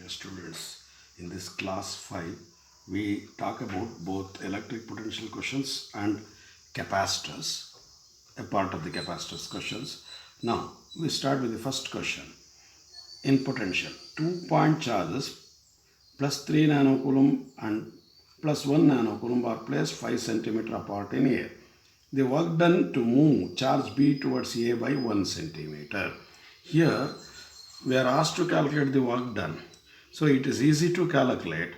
Dear students, in this class 5, we talk about both electric potential questions and capacitors, a part of the capacitors questions. Now, we start with the first question. In potential, 2-point charges plus 3 nanocoulomb and plus 1 nanocoulomb are placed 5 centimeter apart in air. The work done to move charge B towards A by 1 centimeter. Here, we are asked to calculate the work done. So it is easy to calculate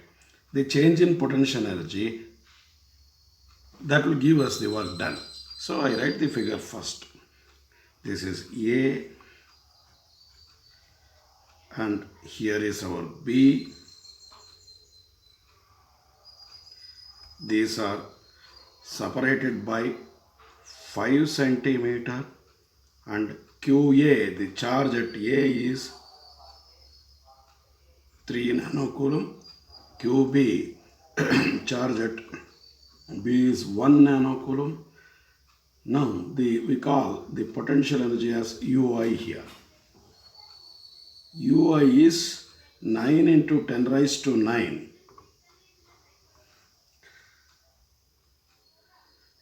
the change in potential energy that will give us the work done. So I write the figure first. This is A and here is our B. These are separated by 5 centimeter and QA, the charge at A is 3 nanocoulomb, QB charge at B is 1 nanocoulomb. Now we call the potential energy as UI here. UI is 9 into 10 raised to 9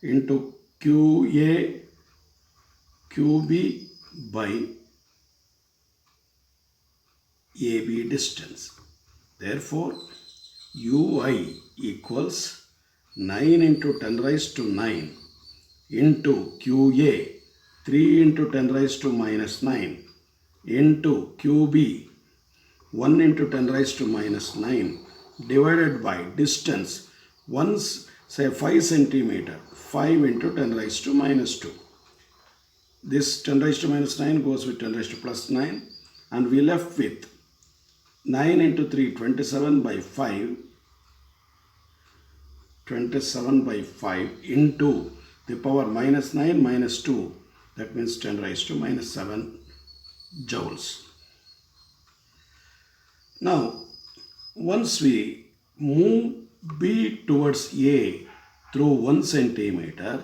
into QA QB by AB distance. Therefore, UI equals 9 into 10 raised to 9 into QA 3 into 10 raised to minus 9 into QB 1 into 10 raised to minus 9 divided by distance, once say 5 centimeter, 5 into 10 raised to minus 2. This 10 raised to minus 9 goes with 10 raised to plus 9 and we left with 9 into 3, 27 by 5, 27 by 5 into the power minus 9 minus 2, that means 10 raised to minus 7 joules. Now, once we move B towards A through 1 centimeter,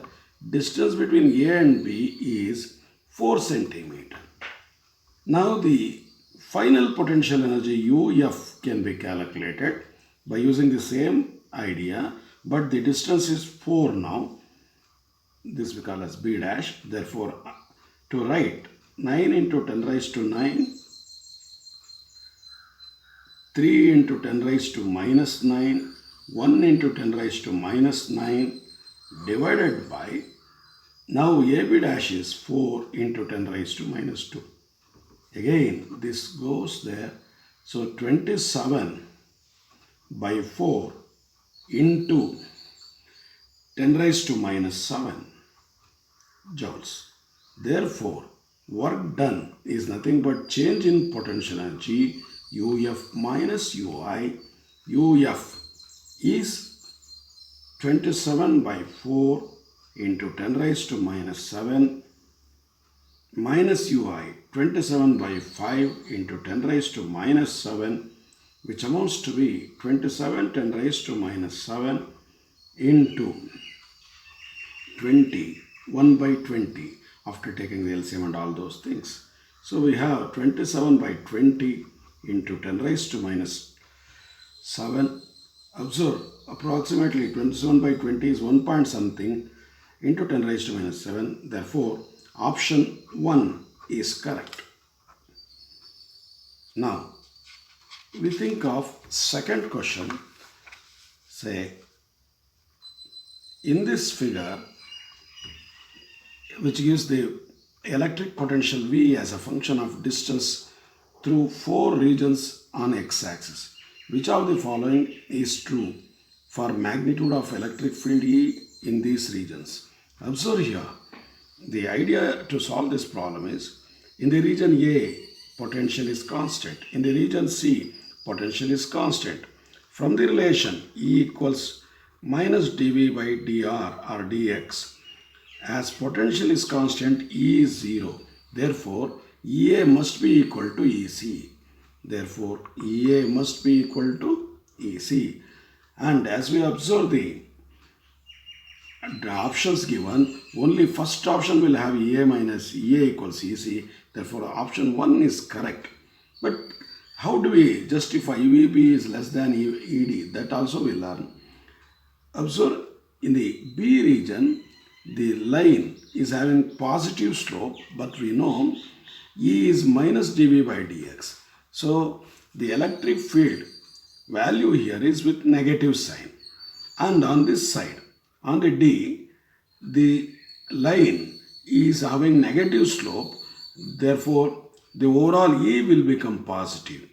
distance between A and B is 4 centimeter. Now the final potential energy UF can be calculated by using the same idea, but the distance is 4 now. This we call as B dash. Therefore, to write 9 into 10 raised to 9, 3 into 10 raised to minus 9, 1 into 10 raised to minus 9 divided by, now AB dash is 4 into 10 raised to minus 2. Again, this goes there. So 27 by 4 into 10 raised to minus 7 joules. Therefore, work done is nothing but change in potential energy UF minus UI. UF is 27 by 4 into 10 raised to minus 7 minus UI 27 by 5 into 10 raised to minus 7, which amounts to be 27 10 raised to minus 7 into 20 1 by 20 after taking the LCM and all those things. So we have 27 by 20 into 10 raised to minus 7. Observe, approximately 27 by 20 is 1 point something into 10 raised to minus 7. Therefore, option 1 is correct. Now, we think of second question. Say, in this figure, which gives the electric potential V as a function of distance through 4 regions on x-axis. Which of the following is true for magnitude of electric field E in these regions? Observe here, the idea to solve this problem is, in the region A, potential is constant. In the region C, potential is constant. From the relation E equals minus dV by dr or dx, as potential is constant, E is 0. Therefore, EA must be equal to EC. Therefore, EA must be equal to EC. And as we observe the options given, only first option will have EA minus EA equals EC. Therefore, option 1 is correct. But How do we justify EVB is less than ED? That also we learn. Observe in the B region, the line is having positive slope, but we know E is minus dV by dx. So the electric field value here is with negative sign. And on this side, on the D, the line is having negative slope. Therefore, the overall E will become positive.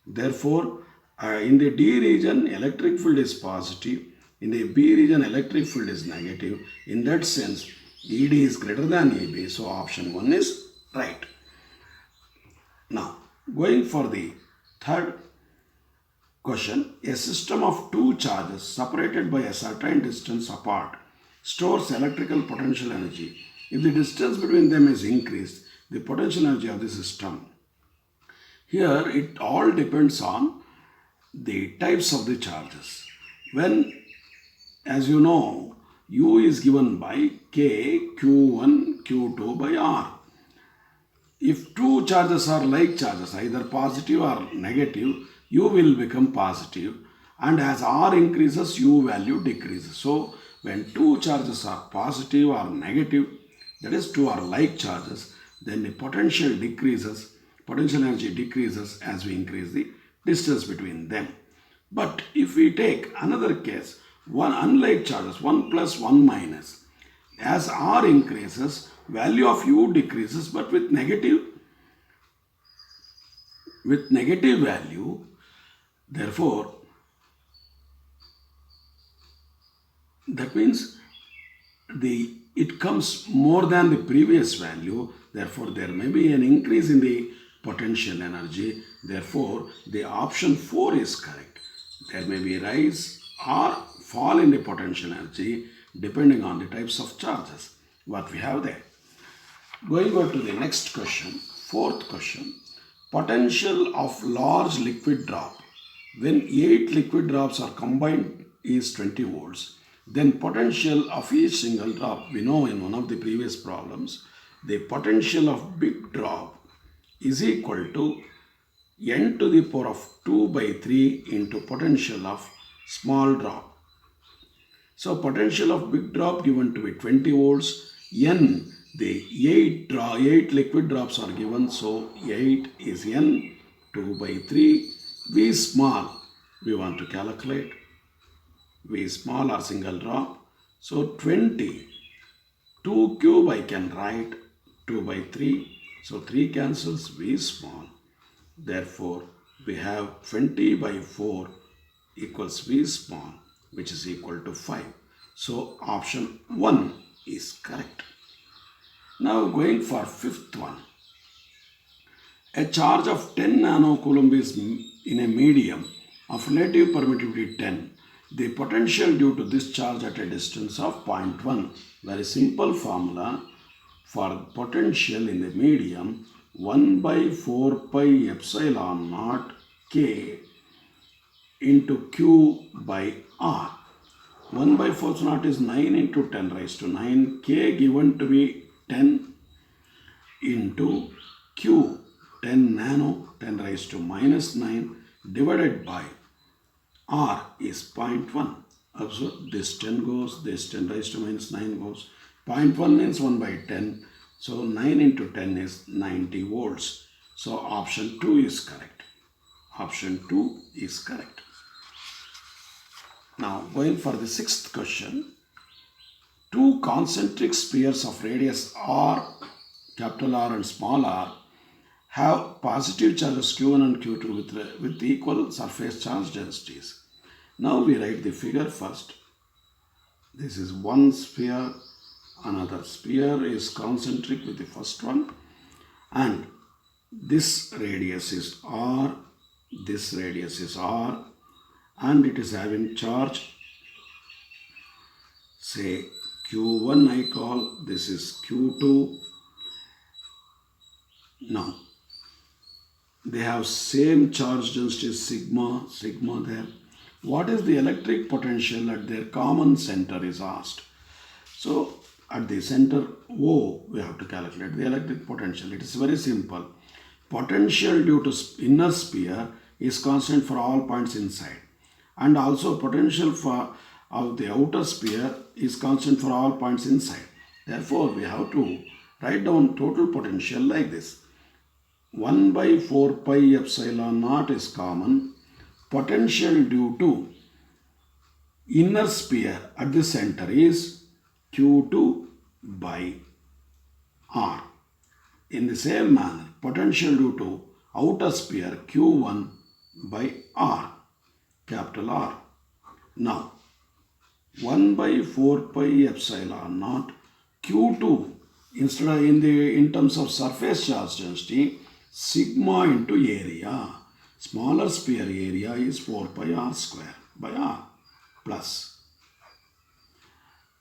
Therefore, in the D region, electric field is positive. In the B region, electric field is negative. In that sense, ED is greater than EB. So, option 1 is right. Now, going for the third question, a system of two charges separated by a certain distance apart stores electrical potential energy. If the distance between them is increased, the potential energy of the system. Here, it all depends on the types of the charges. When, as you know, U is given by K, Q1, Q2 by R. If two charges are like charges, either positive or negative, U will become positive, and as R increases, U value decreases. So, when two charges are positive or negative, that is two are like charges, then the potential decreases, potential energy decreases as we increase the distance between them. But if we take another case, one unlike charges, 1 plus 1 minus, as R increases, value of U decreases, but with negative value. Therefore, that means it comes more than the previous value. Therefore, there may be an increase in the potential energy. Therefore, the option 4 is correct. There may be rise or fall in the potential energy depending on the types of charges what we have there. Going on to the next question, fourth question. Potential of large liquid drop. When 8 liquid drops are combined is 20 volts. Then potential of each single drop, we know in one of the previous problems, the potential of big drop is equal to n to the power of 2 by 3 into potential of small drop. So potential of big drop given to be 20 volts, n, the 8 liquid drops are given, so 8 is n, 2 by 3, V small, we want to calculate, V small or single drop, so 20, 2 cube I can write, 2 by 3, so 3 cancels, V small, therefore we have 20 by 4 equals V small, which is equal to 5. So option 1 is correct. Now going for fifth one. A charge of 10 nanocoulomb is in a medium of relative permittivity 10. The potential due to this charge at a distance of 0.1. Very simple formula for potential in the medium, 1 by 4 pi epsilon naught K into Q by R. 1 by 4 naught is 9 into 10 raised to 9. K given to be 10 into Q, 10 nano, 10 raised to minus 9 divided by R is 0.1. Observe, this 10 goes, this 10 raised to minus 9 goes. 0.1 means 1 by 10. So 9 into 10 is 90 volts. So option 2 is correct. Option 2 is correct. Now going for the sixth question. Two concentric spheres of radius r, capital R and small r, have positive charges Q1 and Q2 with equal surface charge densities. Now we write the figure first. This is one sphere, another sphere is concentric with the first one, and this radius is r, this radius is r, and it is having charge, say Q1 I call, this is Q2. Now, they have same charge density sigma there. What is the electric potential at their common center is asked. So, at the center O, we have to calculate the electric potential. It is very simple. potential due to inner sphere is constant for all points inside, and also potential of the outer sphere is constant for all points inside. Therefore, we have to write down total potential like this. 1 by 4 pi epsilon naught is common. Potential due to inner sphere at the center is Q2 by R. In the same manner, potential due to outer sphere Q1 by R, capital R. Now, 1 by 4 pi epsilon naught Q2, instead of in terms of surface charge density, sigma into area. Smaller sphere area is 4 pi R square by R plus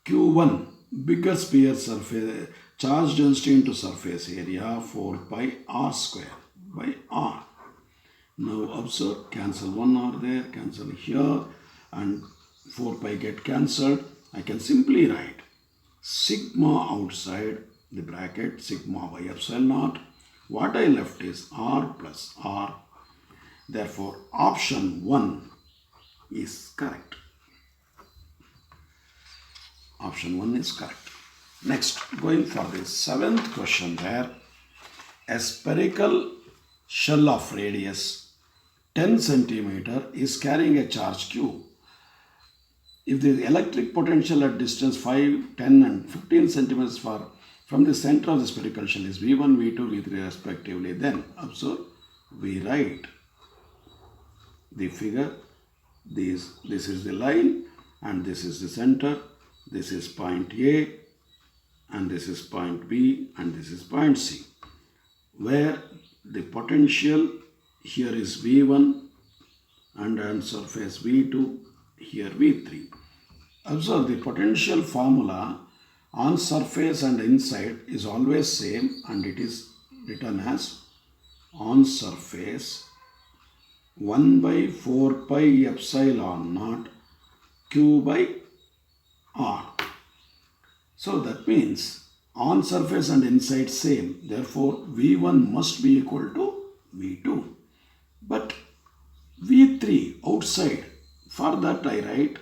Q1, bigger sphere surface charge density into surface area 4 pi R square by R. Now observe, cancel 1 R there, cancel here, and 4 pi get cancelled. I can simply write sigma outside the bracket, sigma by epsilon naught. What I left is R plus R. Therefore, option 1 is correct. Option 1 is correct. Next, going for the 7th question there. A spherical shell of radius 10 centimeter is carrying a charge Q. If the electric potential at distance 5, 10 and 15 centimeters from the center of the spherical shell is V1, V2, V3 respectively, then observe, we write the figure. This is the line and this is the center. This is point A and this is point B and this is point C, where the potential here is V1 and on surface V2, here V3. Observe, the potential formula on surface and inside is always same, and it is written as on surface 1 by 4 pi epsilon naught Q by R. So that means on surface and inside same. Therefore, V1 must be equal to V2. But V3 outside, for that I write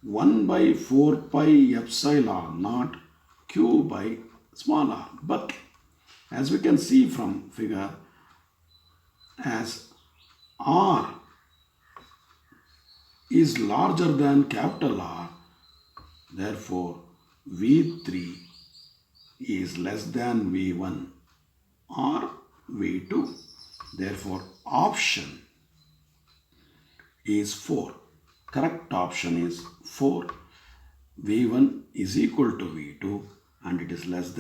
1 by 4 pi epsilon naught Q by small r. But as we can see from figure, as R is larger than capital R, therefore V3 is less than V1 or V2. Therefore, option is 4. Correct option is 4. V1 is equal to V2 and it is less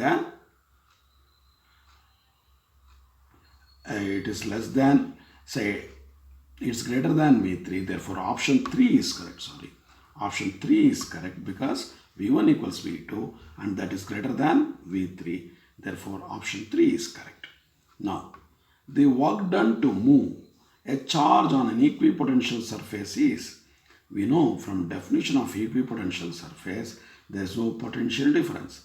than say it's greater than V3. Therefore, option 3 is correct. Option 3 is correct because V1 equals V2 and that is greater than V3. Therefore, option 3 is correct. Now, the work done to move a charge on an equipotential surface is, we know from definition of equipotential surface, there is no potential difference.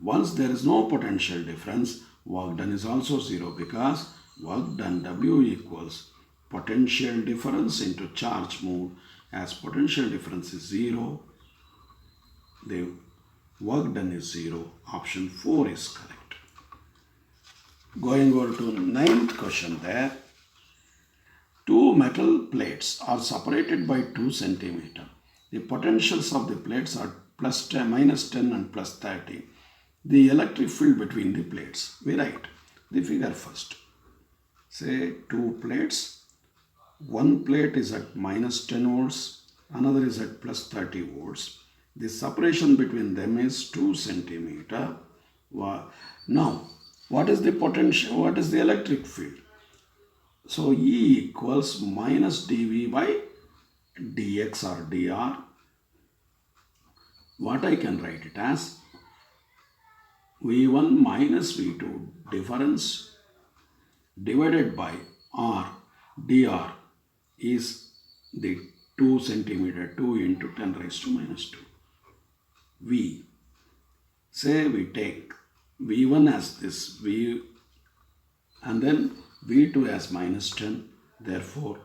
Once there is no potential difference, work done is also 0 because work done W equals potential difference into charge moved. As potential difference is 0, the work done is 0. Option 4 is correct. Going over to 9th question there. Two metal plates are separated by 2 centimeter. The potentials of the plates are plus 10, minus 10 and plus 30. The electric field between the plates. We write the figure first. Say 2 plates. One plate is at minus 10 volts. Another is at plus 30 volts. The separation between them is 2 centimeter. Now, what is the potential? What is the electric field? So, E equals minus dV by dx or dr. What I can write it as V1 minus V2 difference divided by R dr is the 2 centimeter, 2 into 10 raised to minus 2. V. Say we take V1 as this V and then V2 as minus 10. Therefore,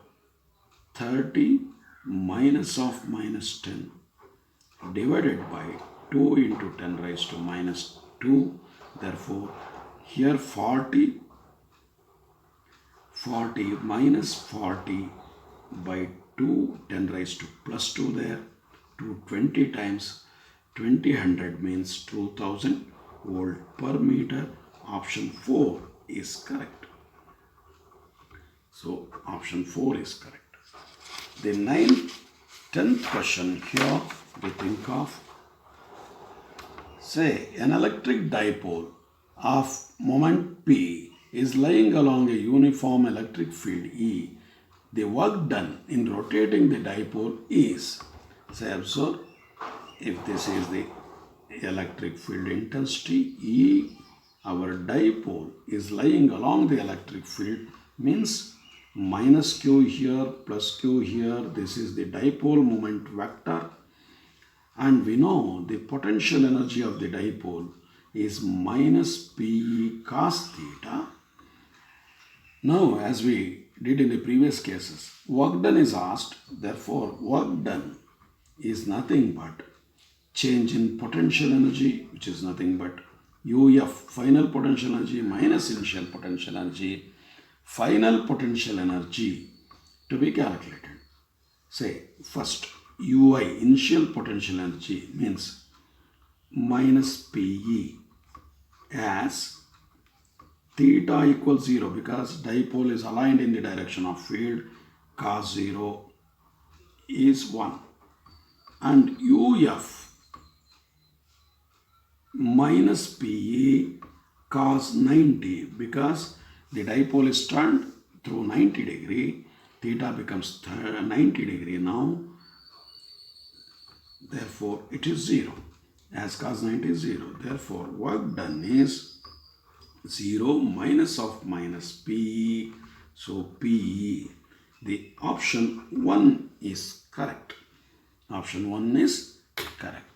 30 minus of minus 10 divided by 2 into 10 raised to minus 2. Therefore, here 40 minus 40 by 2, 10 raised to plus 2 there. 220 times 20 means 2000 volt per meter. Option 4 is correct. So option 4 is correct. The 10th question here we think of. Say an electric dipole of moment P is lying along a uniform electric field E. The work done in rotating the dipole is, say, observe, if this is the electric field intensity E, our dipole is lying along the electric field, means minus q here plus q here. This is the dipole moment vector, and we know the potential energy of the dipole is minus Pe cos theta. Now, as we did in the previous cases, work done is asked. Therefore, work done is nothing but change in potential energy, which is nothing but UF, final potential energy, minus initial potential energy. Final potential energy to be calculated. Say, first, UI, initial potential energy, means minus PE as theta equals 0, because dipole is aligned in the direction of field, cos 0 is 1. And UF minus PE cos 90, because the dipole is turned through 90 degree, theta becomes 90 degree now. Therefore, it is 0, as cos 90 is 0. Therefore, work done is 0 minus of minus P. So, P, the option 1 is correct. Option 1 is correct.